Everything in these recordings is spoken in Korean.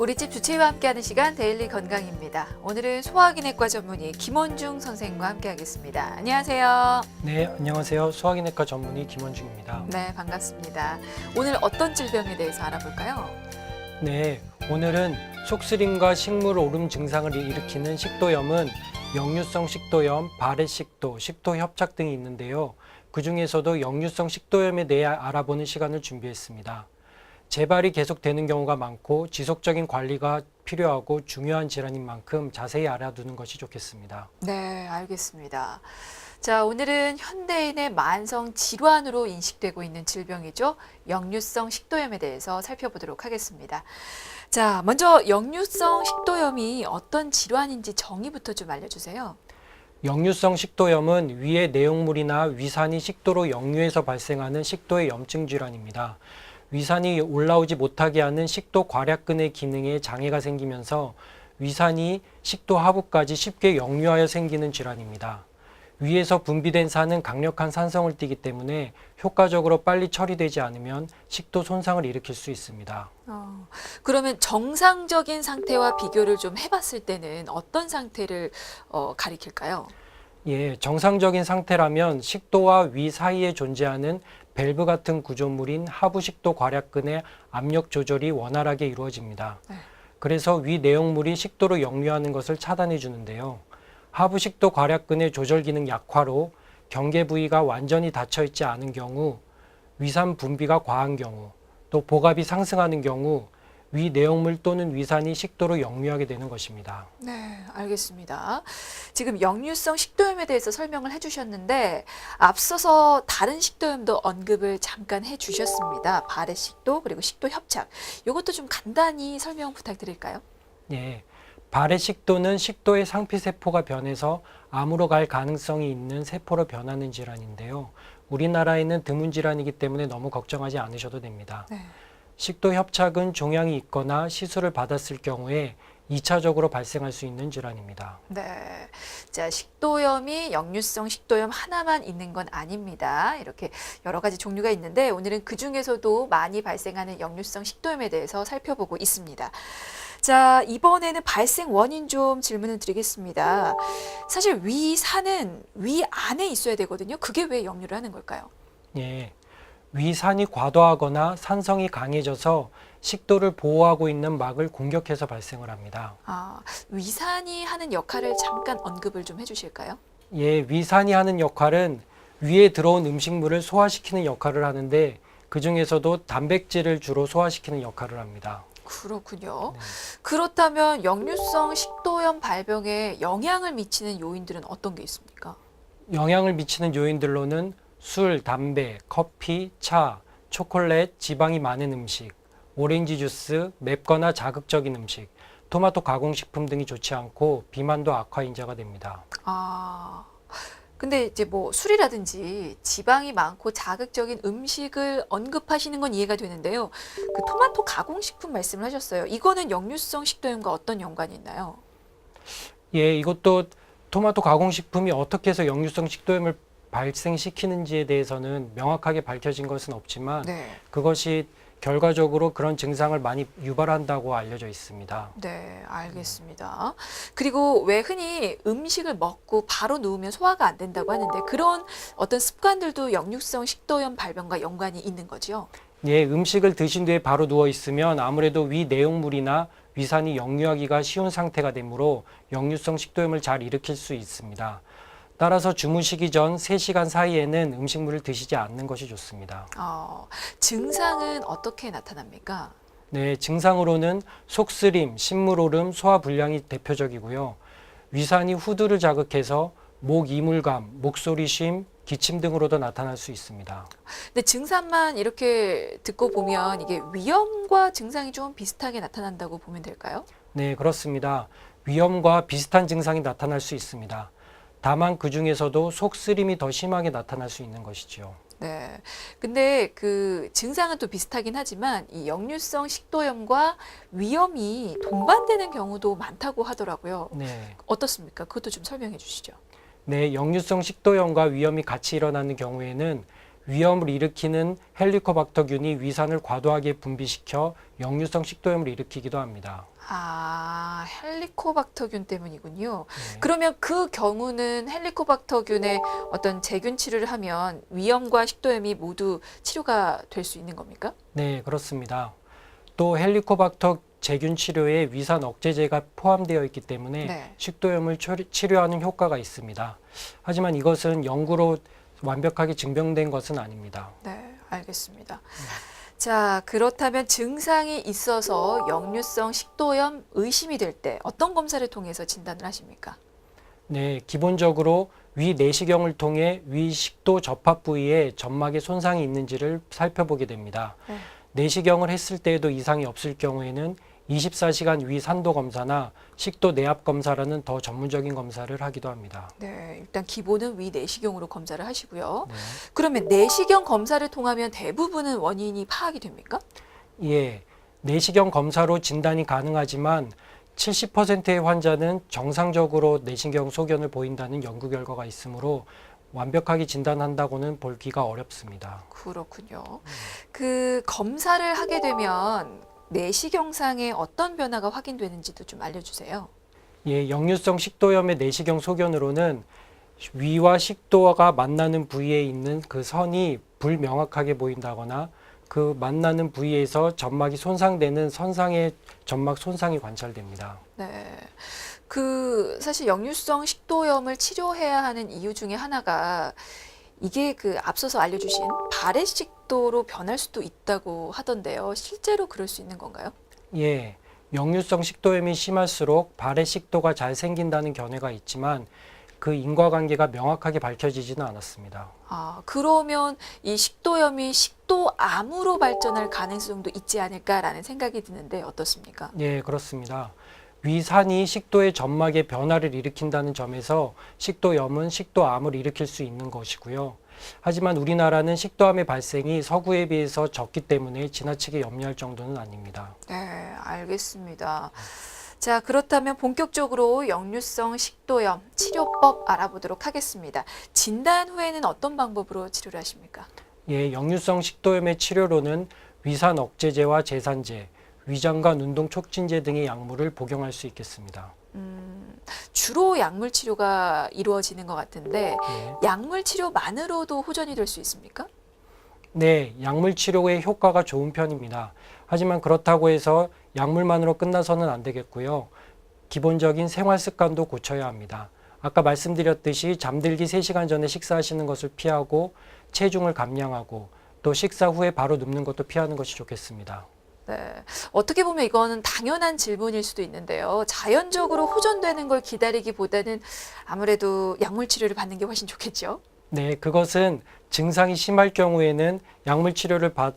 우리 집 주치의와 함께하는 시간 데일리 건강입니다. 오늘은 소화기내과 전문의 김원중 선생님과 함께하겠습니다. 안녕하세요. 네, 안녕하세요. 소화기내과 전문의 김원중입니다. 네, 반갑습니다. 오늘 어떤 질병에 대해서 알아볼까요? 네, 오늘은 속쓰림과 식물 오름 증상을 일으키는 식도염은 역류성 식도염, 발해식도, 식도협착 등이 있는데요. 그중에서도 역류성 식도염에 대해 알아보는 시간을 준비했습니다. 재발이 계속되는 경우가 많고 지속적인 관리가 필요하고 중요한 질환인 만큼 자세히 알아두는 것이 좋겠습니다. 네, 알겠습니다. 자, 오늘은 현대인의 만성 질환으로 인식되고 있는 질병이죠. 역류성 식도염에 대해서 살펴보도록 하겠습니다. 자, 먼저 역류성 식도염이 어떤 질환인지 정의부터 좀 알려주세요. 역류성 식도염은 위의 내용물이나 위산이 식도로 역류해서 발생하는 식도의 염증 질환입니다. 위산이 올라오지 못하게 하는 식도 괄약근의 기능에 장애가 생기면서 위산이 식도 하부까지 쉽게 역류하여 생기는 질환입니다. 위에서 분비된 산은 강력한 산성을 띠기 때문에 효과적으로 빨리 처리되지 않으면 식도 손상을 일으킬 수 있습니다. 그러면 정상적인 상태와 비교를 좀 해봤을 때는 어떤 상태를 가리킬까요? 예, 정상적인 상태라면 식도와 위 사이에 존재하는 밸브 같은 구조물인 하부식도 괄약근의 압력 조절이 원활하게 이루어집니다. 그래서 위 내용물이 식도로 역류하는 것을 차단해 주는데요. 하부식도 괄약근의 조절 기능 약화로 경계 부위가 완전히 닫혀 있지 않은 경우, 위산 분비가 과한 경우, 또 복압이 상승하는 경우 위 내용물 또는 위산이 식도로 역류하게 되는 것입니다. 네, 알겠습니다. 지금 역류성 식도염에 대해서 설명을 해주셨는데 앞서서 다른 식도염도 언급을 잠깐 해주셨습니다. 발해식도 그리고 식도협착. 이것도 좀 간단히 설명 부탁드릴까요? 예, 발해식도는 식도의 상피세포가 변해서 암으로 갈 가능성이 있는 세포로 변하는 질환인데요. 우리나라에는 드문 질환이기 때문에 너무 걱정하지 않으셔도 됩니다. 네. 식도협착은 종양이 있거나 시술을 받았을 경우에 2차적으로 발생할 수 있는 질환입니다. 네. 자, 식도염이 역류성 식도염 하나만 있는 건 아닙니다. 이렇게 여러 가지 종류가 있는데 오늘은 그 중에서도 많이 발생하는 역류성 식도염에 대해서 살펴보고 있습니다. 자, 이번에는 발생 원인 좀 질문을 드리겠습니다. 사실 위산은 위 안에 있어야 되거든요. 그게 왜 역류를 하는 걸까요? 예, 위산이 과도하거나 산성이 강해져서 식도를 보호하고 있는 막을 공격해서 발생을 합니다. 위산이 하는 역할을 잠깐 언급을 좀 해주실까요? 예, 위산이 하는 역할은 위에 들어온 음식물을 소화시키는 역할을 하는데 그 중에서도 단백질을 주로 소화시키는 역할을 합니다. 그렇군요. 네. 그렇다면 역류성 식도염 발병에 영향을 미치는 요인들은 어떤 게 있습니까? 영향을 미치는 요인들로는 술, 담배, 커피, 차, 초콜릿, 지방이 많은 음식, 오렌지 주스, 맵거나 자극적인 음식, 토마토 가공식품 등이 좋지 않고 비만도 악화 인자가 됩니다. 근데 이제 뭐 술이라든지 지방이 많고 자극적인 음식을 언급하시는 건 이해가 되는데요. 그 토마토 가공식품 말씀을 하셨어요. 이거는 역류성 식도염과 어떤 연관이 있나요? 예, 이것도 토마토 가공식품이 어떻게 해서 역류성 식도염을 발생시키는지에 대해서는 명확하게 밝혀진 것은 없지만 그것이 결과적으로 그런 증상을 많이 유발한다고 알려져 있습니다. 네, 알겠습니다. 그리고 왜 흔히 음식을 먹고 바로 누우면 소화가 안 된다고 하는데 그런 어떤 습관들도 역류성 식도염 발병과 연관이 있는 거죠? 예, 음식을 드신 뒤에 바로 누워 있으면 아무래도 위 내용물이나 위산이 역류하기가 쉬운 상태가 되므로 역류성 식도염을 잘 일으킬 수 있습니다. 따라서 주무시기 전 3시간 사이에는 음식물을 드시지 않는 것이 좋습니다. 증상은 어떻게 나타납니까? 네, 증상으로는 속쓰림, 식물오름, 소화불량이 대표적이고요. 위산이 후두를 자극해서 목 이물감, 목소리 쉼, 기침 등으로도 나타날 수 있습니다. 근데 증상만 이렇게 듣고 보면 이게 위염과 증상이 좀 비슷하게 나타난다고 보면 될까요? 네, 그렇습니다. 위염과 비슷한 증상이 나타날 수 있습니다. 다만 그 중에서도 속쓰림이 더 심하게 나타날 수 있는 것이죠. 네. 근데 그 증상은 또 비슷하긴 하지만 이 역류성 식도염과 위염이 동반되는 경우도 많다고 하더라고요. 네. 어떻습니까? 그것도 좀 설명해 주시죠. 네, 역류성 식도염과 위염이 같이 일어나는 경우에는 위염을 일으키는 헬리코박터균이 위산을 과도하게 분비시켜 역류성 식도염을 일으키기도 합니다. 아, 헬리코박터균 때문이군요. 네. 그러면 그 경우는 헬리코박터균의 어떤 제균 치료를 하면 위염과 식도염이 모두 치료가 될 수 있는 겁니까? 네, 그렇습니다. 또 헬리코박터 제균 치료에 위산 억제제가 포함되어 있기 때문에 네. 식도염을 치료하는 효과가 있습니다. 하지만 이것은 연구로 완벽하게 증명된 것은 아닙니다. 네, 알겠습니다. 자, 그렇다면 증상이 있어서 역류성 식도염 의심이 될 때 어떤 검사를 통해서 진단을 하십니까? 네, 기본적으로 위 내시경을 통해 위 식도 접합 부위에 점막에 손상이 있는지를 살펴보게 됩니다. 네. 내시경을 했을 때에도 이상이 없을 경우에는 24시간 위 산도 검사나 식도 내압 검사라는 더 전문적인 검사를 하기도 합니다. 네, 일단 기본은 위 내시경으로 검사를 하시고요. 네. 그러면 내시경 검사를 통하면 대부분은 원인이 파악이 됩니까? 예, 내시경 검사로 진단이 가능하지만 70%의 환자는 정상적으로 내시경 소견을 보인다는 연구 결과가 있으므로 완벽하게 진단한다고는 보기가 어렵습니다. 그렇군요. 그 검사를 하게 되면 내시경상에 어떤 변화가 확인되는지도 좀 알려주세요. 예, 역류성 식도염의 내시경 소견으로는 위와 식도가 만나는 부위에 있는 그 선이 불명확하게 보인다거나 그 만나는 부위에서 점막이 손상되는 선상의 점막 손상이 관찰됩니다. 네. 그 사실 역류성 식도염을 치료해야 하는 이유 중에 하나가 이게 그 앞서서 알려주신 발해식도로 변할 수도 있다고 하던데요. 실제로 그럴 수 있는 건가요? 예, 역류성 식도염이 심할수록 발의 식도가 잘 생긴다는 견해가 있지만 그 인과관계가 명확하게 밝혀지지는 않았습니다. 아, 그러면 이 식도염이 식도암으로 발전할 가능성도 있지 않을까라는 생각이 드는데 어떻습니까? 예, 그렇습니다. 위산이 식도의 점막에 변화를 일으킨다는 점에서 식도염은 식도암을 일으킬 수 있는 것이고요. 하지만 우리나라는 식도암의 발생이 서구에 비해서 적기 때문에 지나치게 염려할 정도는 아닙니다. 네, 알겠습니다. 자, 그렇다면 본격적으로 역류성 식도염 치료법 알아보도록 하겠습니다. 진단 후에는 어떤 방법으로 치료를 하십니까? 예, 역류성 식도염의 치료로는 위산 억제제와 제산제, 위장관 운동 촉진제 등의 약물을 복용할 수 있겠습니다. 주로 약물 치료가 이루어지는 것 같은데 예. 약물 치료만으로도 호전이 될 수 있습니까? 네, 약물 치료의 효과가 좋은 편입니다. 하지만 그렇다고 해서 약물만으로 끝나서는 안 되겠고요. 기본적인 생활 습관도 고쳐야 합니다. 아까 말씀드렸듯이 잠들기 3시간 전에 식사하시는 것을 피하고 체중을 감량하고 또 식사 후에 바로 눕는 것도 피하는 것이 좋겠습니다. 네. 어떻게 보면 이거는 당연한 질문일 수도 있는데요. 자연적으로 호전되는 걸 기다리기보다는 아무래도 약물 치료를 받는 게 훨씬 좋겠죠. 네, 그것은 증상이 심할 경우에는 약물 치료를 바로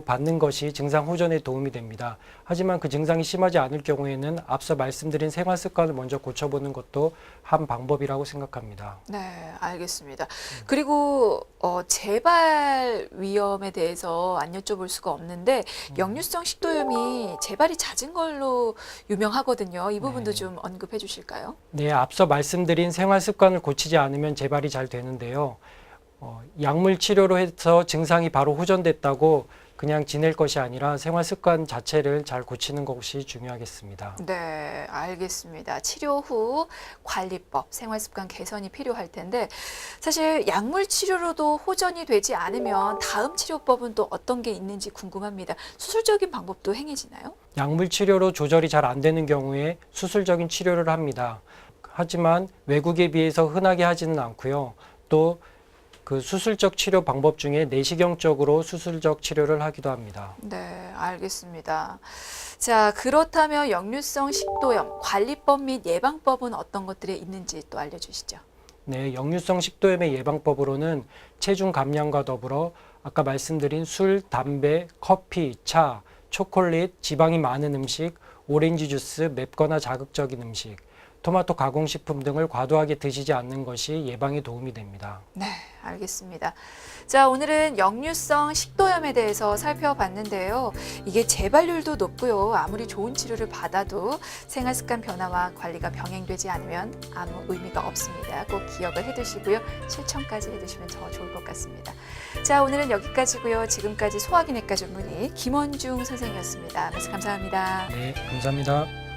받는 것이 증상 호전에 도움이 됩니다. 하지만 그 증상이 심하지 않을 경우에는 앞서 말씀드린 생활 습관을 먼저 고쳐보는 것도 한 방법이라고 생각합니다. 네, 알겠습니다. 그리고 재발 위험에 대해서 안 여쭤볼 수가 없는데 역류성 식도염이 재발이 잦은 걸로 유명하거든요. 이 부분도 네. 좀 언급해 주실까요? 네, 앞서 말씀드린 생활 습관을 고치지 않으면 재발이 잘 되는데요. 약물 치료로 해서 증상이 바로 호전됐다고 그냥 지낼 것이 아니라 생활 습관 자체를 잘 고치는 것이 중요하겠습니다. 네, 알겠습니다. 치료 후 관리법, 생활습관 개선이 필요할 텐데 사실 약물 치료로도 호전이 되지 않으면 다음 치료법은 또 어떤 게 있는지 궁금합니다. 수술적인 방법도 행해지나요? 약물 치료로 조절이 잘 안 되는 경우에 수술적인 치료를 합니다. 하지만 외국에 비해서 흔하게 하지는 않고요. 또 그 수술적 치료 방법 중에 내시경적으로 수술적 치료를 하기도 합니다. 네, 알겠습니다. 자, 그렇다면 역류성 식도염 관리법 및 예방법은 어떤 것들이 있는지 또 알려주시죠. 네, 역류성 식도염의 예방법으로는 체중 감량과 더불어 아까 말씀드린 술, 담배, 커피, 차, 초콜릿, 지방이 많은 음식, 오렌지 주스, 맵거나 자극적인 음식, 토마토 가공식품 등을 과도하게 드시지 않는 것이 예방에 도움이 됩니다. 네, 알겠습니다. 자, 오늘은 역류성 식도염 식도염에 대해서 살펴봤는데요. 이게 재발률도 높고요. 아무리 좋은 치료를 받아도 생활습관 변화와 관리가 병행되지 않으면 아무 의미가 없습니다. 꼭 기억을 해두시고요. 실천까지 해두시면 더 좋을 것 같습니다. 자, 오늘은 여기까지고요. 지금까지 소화기내과 전문의 김원중 선생님이었습니다. 말씀 감사합니다. 네, 감사합니다.